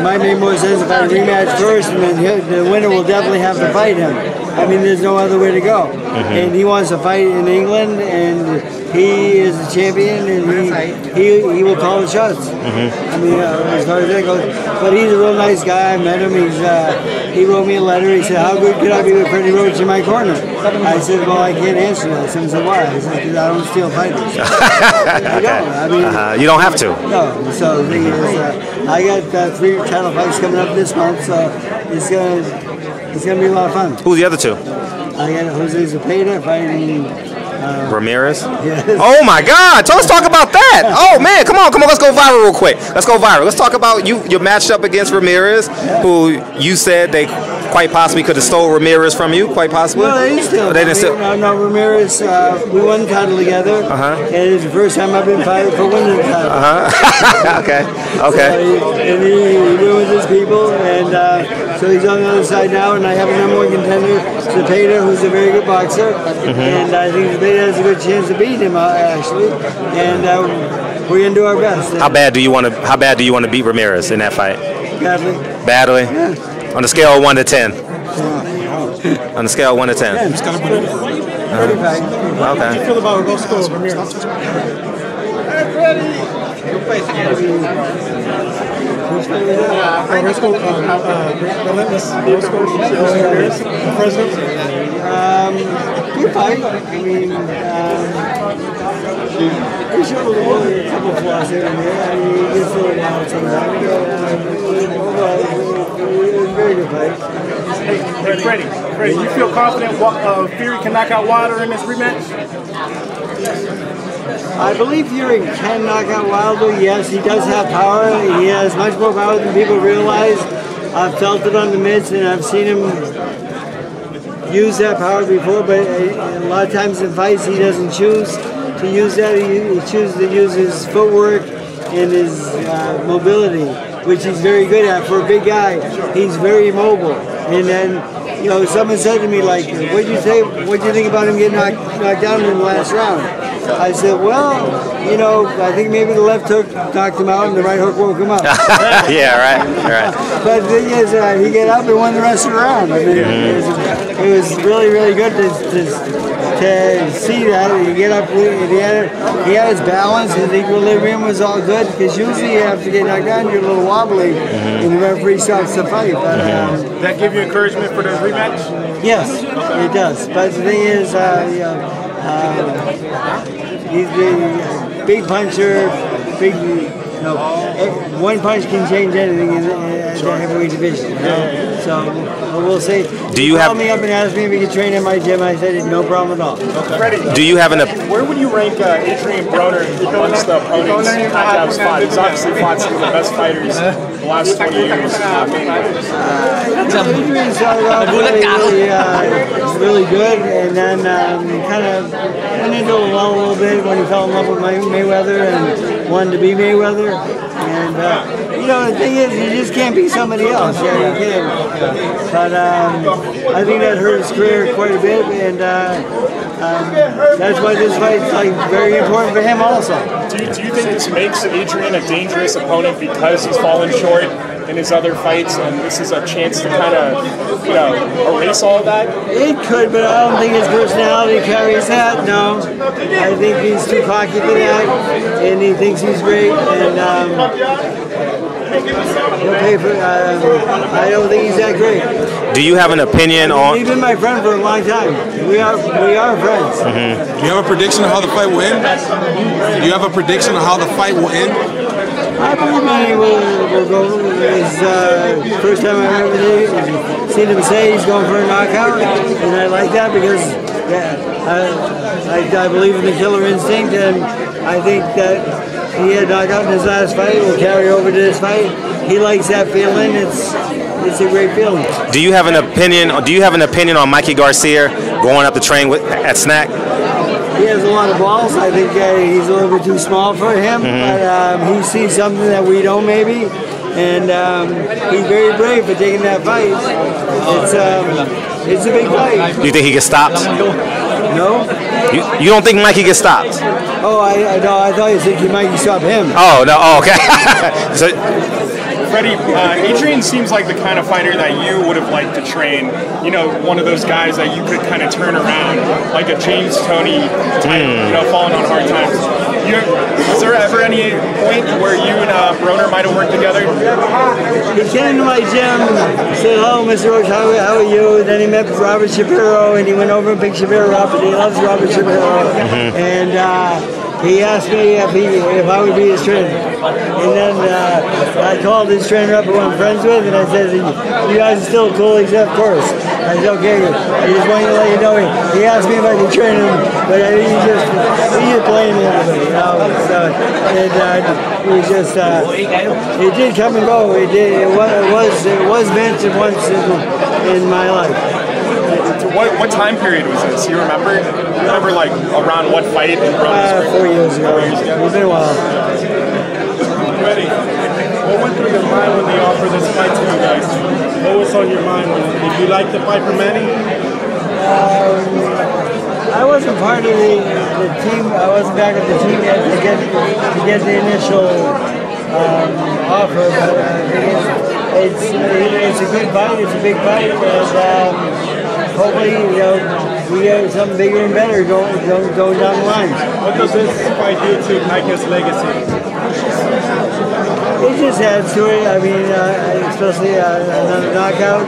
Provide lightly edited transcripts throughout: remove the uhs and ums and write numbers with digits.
might make more sense if I rematch first, and then the winner will definitely have to fight him. I mean, there's no other way to go. And he wants to fight in England, and he is a champion, and he will call the shots. I mean, as far as that goes. But he's a real nice guy. I met him. He wrote me a letter. He said, "How good could I be with Freddie Roach in my corner?" I said, "Well, I can't answer that." Someone said, "Why?" I said, "Because I don't steal fighters." I don't. I mean, you don't have to. No. So the thing is, I got 3 title fights coming up this month, so it's gonna be a lot of fun. Who's the other 2? I got Jose Zapata fighting Ramirez? Yes. Oh my God! So let's talk about that. Oh man, come on, let's go viral real quick. Let's go viral. Let's talk about your matched up against Ramirez, who you said they quite possibly could have stole Ramirez from you, quite possibly. No, they didn't steal. They didn't steal. No, Ramirez. We won the title together, and it's the first time I've been fighting for winning the title. Okay. So and he went with his people, and so he's on the other side now, and I have a #1 contender, Zapata, who's a very good boxer, and I think Zapata has a good chance to beat him actually, and we're gonna do our best. How bad do you want to beat Ramirez in that fight? Badly. Badly? Yeah. On the scale of 1 to 10. On the scale of 1 to 10. Yeah, it's got to be 35. Okay. How do you feel about Roscoe Ramirez? Relentless Roscoe Ramirez, the president? Good fight. I mean, we showed a couple of flaws here and there. I mean, he gets a little wild sometimes. It was a very good fight. Hey, Freddie, you feel confident Fury can knock out Wilder in this rematch? I believe Fury can knock out Wilder. Yes, he does have power. He has much more power than people realize. I've felt it on the mitts, and I've seen him use that power before, but a lot of times in fights he doesn't choose to use that. He chooses to use his footwork and his mobility, which he's very good at. For a big guy, he's very mobile. And then, you know, someone said to me, like, what'd you think about him getting knocked down in the last round? I said, well, you know, I think maybe the left hook knocked him out and the right hook woke him up. Yeah, right. But the thing is, he got up and won the rest of the round. I mean, it was really, really good to see that. He get up, he had his balance, his equilibrium was all good, because usually you have to get knocked down, you're a little wobbly, and the referee starts to fight. But, does that give you encouragement for the rematch? Yes, it does. But the thing is, he's the big puncher, one punch can change anything in the heavyweight division. You know? So we'll see. Do you called me up and asked me if he could train in my gym. I said no problem at all. Freddie, do you have where would you rank Adrian Broner amongst the opponents Pacquiao's fought? He's obviously fought some of the best fighters in the last 20 years. Adrian started off really good, and then kind of went into a lull a little bit when he fell in love with Mayweather and wanted to be Mayweather. And you know, the thing is, you just can't be somebody else. Yeah, you can. But I think that hurt his career quite a bit, and that's why this fight's like very important for him also. Do you think this makes Adrian a dangerous opponent because he's fallen short in his other fights, and this is a chance to kind of, you know, erase all of that? It could, but I don't think his personality carries that. No, I think he's too cocky for that, and he thinks he's great, and he'll pay for. I don't think he's that great. Do you have an opinion on? He's been my friend for a long time. We are friends. Do you have a prediction of how the fight will end? Do you have a prediction of how the fight will end? I believe he will go. It's first time I've ever seen him say he's going for a knockout, and I like that because I believe in the killer instinct, and I think that he had knockout in his last fight will carry over to this fight. He likes that feeling. It's a great feeling. Do you have an opinion? Do you have an opinion on Mikey Garcia going up the train at Snack? He has a lot of balls. I think he's a little bit too small for him, but he sees something that we don't maybe, and he's very brave for taking that fight. It's a big fight. Do you think he gets stopped? No? You don't think Mikey gets stopped? Oh, I thought you said Mikey stop him. Oh, no. Oh, okay. So, Freddie, Adrian seems like the kind of fighter that you would have liked to train. You know, one of those guys that you could kind of turn around, like a James Toney type, you know, falling on hard times. Was there ever any point where you and Broner might have worked together? He came to my gym, said, "Hello, Mr. Roach, how are you?" Then he met Robert Shapiro, and he went over and picked Shapiro up, and he loves Robert Shapiro. And he asked me if I would be his trainer. And then I called his trainer up who I'm friends with, and I said, "You guys are still cool?" He said, "Of course." I said, "Okay, I just wanted to let you know." He asked me if I could train him, but he just blamed me on it, you know. So it did come and go. It was mentioned once in my life. What time period was this? You remember? You remember like around what fight? 4 years ago. It's been a while. Freddie, what went through your mind when they offered this fight to you guys? What was on your mind? Did you like the fight for Manny? I wasn't part of the team. I wasn't back at the team yet to get the initial offer, but it's a good fight. It's a big fight, and hopefully, you know, we get something bigger and better going down the line. What does this fight do to Micah's legacy? It just adds to it. I mean, especially another knockout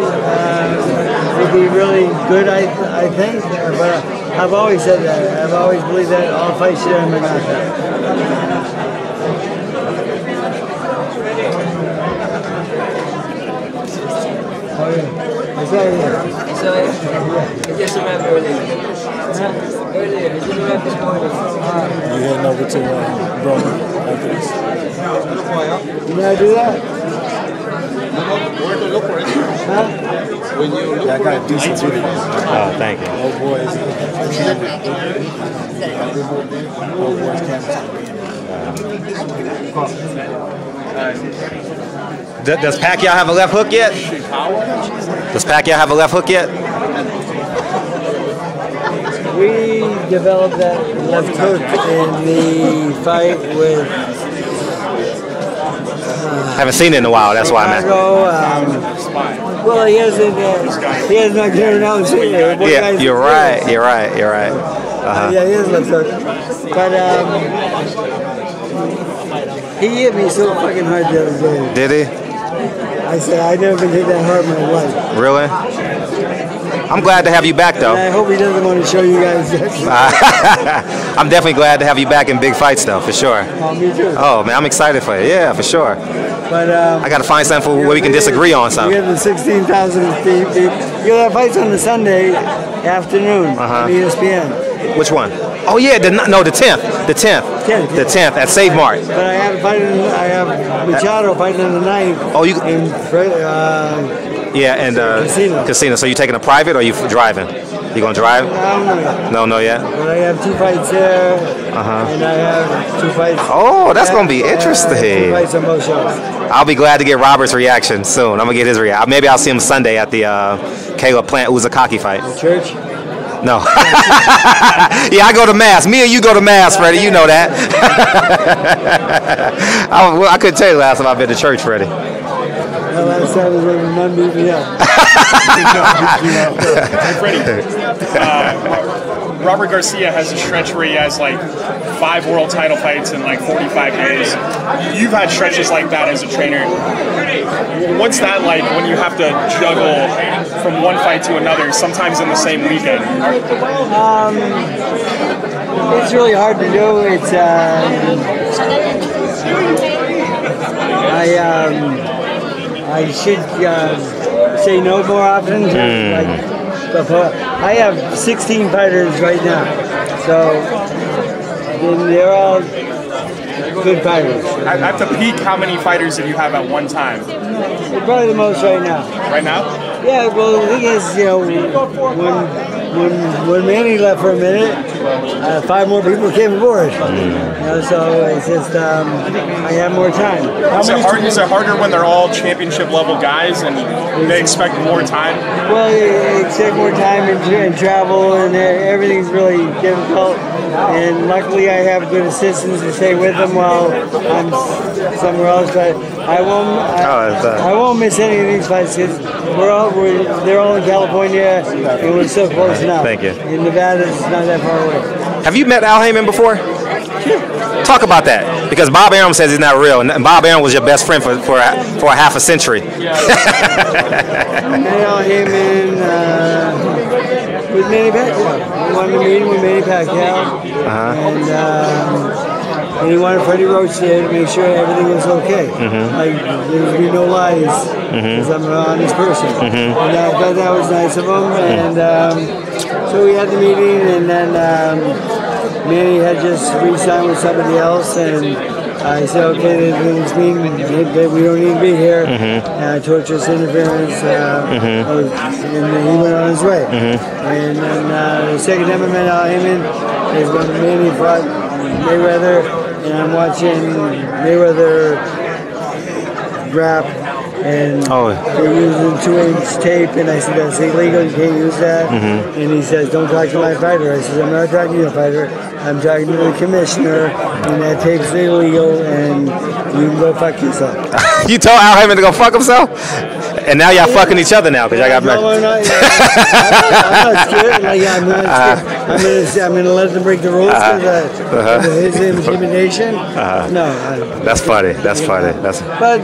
would be really good, I think. But I've always said that. I've always believed that all fights should end with a knockout. Oh, yeah. Is that it? So I just remember earlier, did you remember this morning? You heading over to Broner after this? Did I do that? Huh? Yeah, I got a decent video. oh, thank you. Old boys. Old boys Does Pacquiao have a left hook yet? Does Pacquiao have a left hook yet? We developed that left hook in the fight with Haven't seen it in a while. That's why I'm at. Well, he hasn't not carried out. Yeah, you're right. Yeah, he has left hook. But he hit me so fucking hard the other day. Did he? I said, I never been hit that hard in my life. Really? I'm glad to have you back, though. And I hope he doesn't want to show you guys that. I'm definitely glad to have you back in big fights, though, for sure. Oh, me too. Oh, man, I'm excited for you. Yeah, for sure. But I got to find something where we can disagree on something. We have the 16,000 people. You have fights on the Sunday afternoon on ESPN. Which one? Oh, yeah, the 10th. The 10th at Save Mart. But I have Machado fighting on the 9th. Oh, you... Yeah, and casino. So you taking a private or you driving? You gonna drive? I don't know. No yet. But I have 2 fights there, and I have 2 fights. Oh, that's gonna be interesting. 2 fights on both shows. I'll be glad to get Robert's reaction soon. I'm gonna get his reaction. Maybe I'll see him Sunday at the Caleb Plant Uzakaki fight. Church? No. Yeah, I go to mass. Me and you go to mass, Freddie. You know that. I couldn't tell you the last time I've been to church, Freddie. The last time was when none beat me up. Freddie, Robert Garcia has a stretch where he has like 5 world title fights in like 45 days. You've had stretches like that as a trainer. What's that like when you have to juggle from one fight to another, sometimes in the same weekend? It's really hard to do. It's I should say no more often. I have 16 fighters right now, so they're all good fighters. At the peak, how many fighters did you have at one time? Probably the most right now. Right now? Yeah, well, the thing is, when when Manny left for a minute, 5 more people came aboard. So it's just I have more time. Is it harder when they're all championship level guys and they expect more time? Well, they expect more time and travel, and everything's really difficult. And luckily, I have good assistants to stay with them while I'm somewhere else. But I won't miss any of these fights because they're all in California, and we're so close now. Thank you. In Nevada, it's not that far away. Have you met Al Heyman before? Talk about that, because Bob Arum says he's not real, and Bob Arum was your best friend for a half a century. I met Al Heyman with Manny Pacquiao. We wanted to meet him with Manny Pacquiao, and he wanted Freddie Roach there to make sure everything was okay. Like there would be no lies, because I'm an honest person. And I thought that was nice of him, and so we had the meeting, and then Manny had just re-signed with somebody else, and I said, okay, this means that we don't need to be here. Torturous interference, and he went on his way. And then the second time I met Al Heyman is when Manny fought Mayweather, and I'm watching Mayweather rap, and they're using 2-inch tape, and I said, that's illegal, you can't use that. And he says, don't talk to my fighter. I said, I'm not talking to your fighter, I'm talking to the commissioner, and that tape's illegal, and you can go fuck yourself. You told Al Heyman to go fuck himself? And now y'all fucking each other now, because y'all got married. I'm not scared. Like, I'm not scared. I'm gonna let them break the rules because of his intimidation. No. That's funny. That's funny. But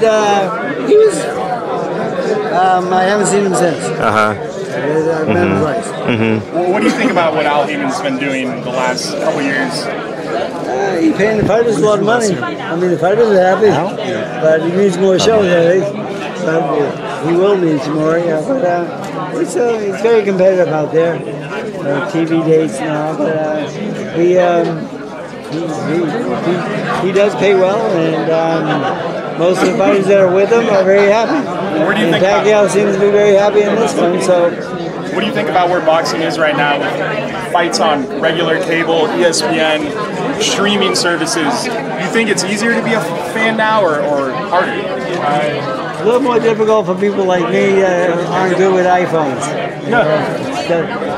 he was. I haven't seen him since. I've met him twice. Well, what do you think about what Al Heyman's been doing the last couple years? He's paying the fighters a lot of money. I mean, the fighters are happy, but he needs more shows, I think. But he will need some more, But it's very competitive out there. TV dates and all. But he does pay well, and most of the fighters that are with him are very happy. Where do you think Pacquiao seems to be very happy in this one. So, what do you think about where boxing is right now with fights on regular cable, ESPN, streaming services? Do you think it's easier to be a fan now or harder? A little more difficult for people like me that aren't good with iPhones.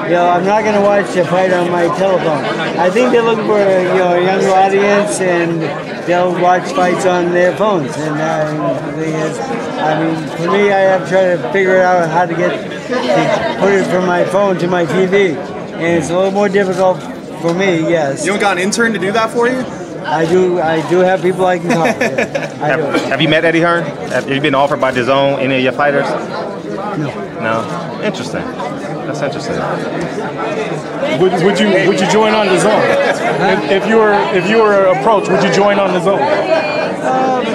I'm not going to watch a fight on my telephone. I think they're looking for a younger audience, and they'll watch fights on their phones. And the thing is, I mean, for me, I have tried to figure out how to put it from my phone to my TV, and it's a little more difficult for me. Yes. You don't got an intern to do that for you? I do have people I can call. Have you met Eddie Hearn? Have you been offered by DAZN any of your fighters? No. Interesting. That's interesting. Would you join on DAZN? If you were approached, would you join on DAZN?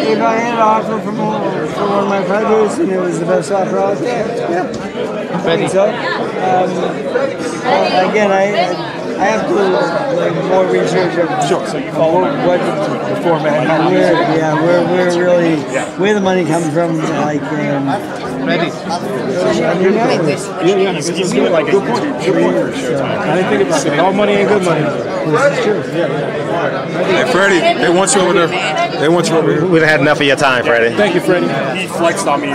If I had an offer from one of my fighters and it was the best offer out there, I think so. Again, I have to do more research of so you follow what the format. Where the money comes from, like. Ready. Like good point. I didn't think about that. All money ain't good money. This is true. Hey, Freddie, they want you over there. They want you over here. We've had enough of your time, Freddie. Thank you, Freddie. He flexed on me.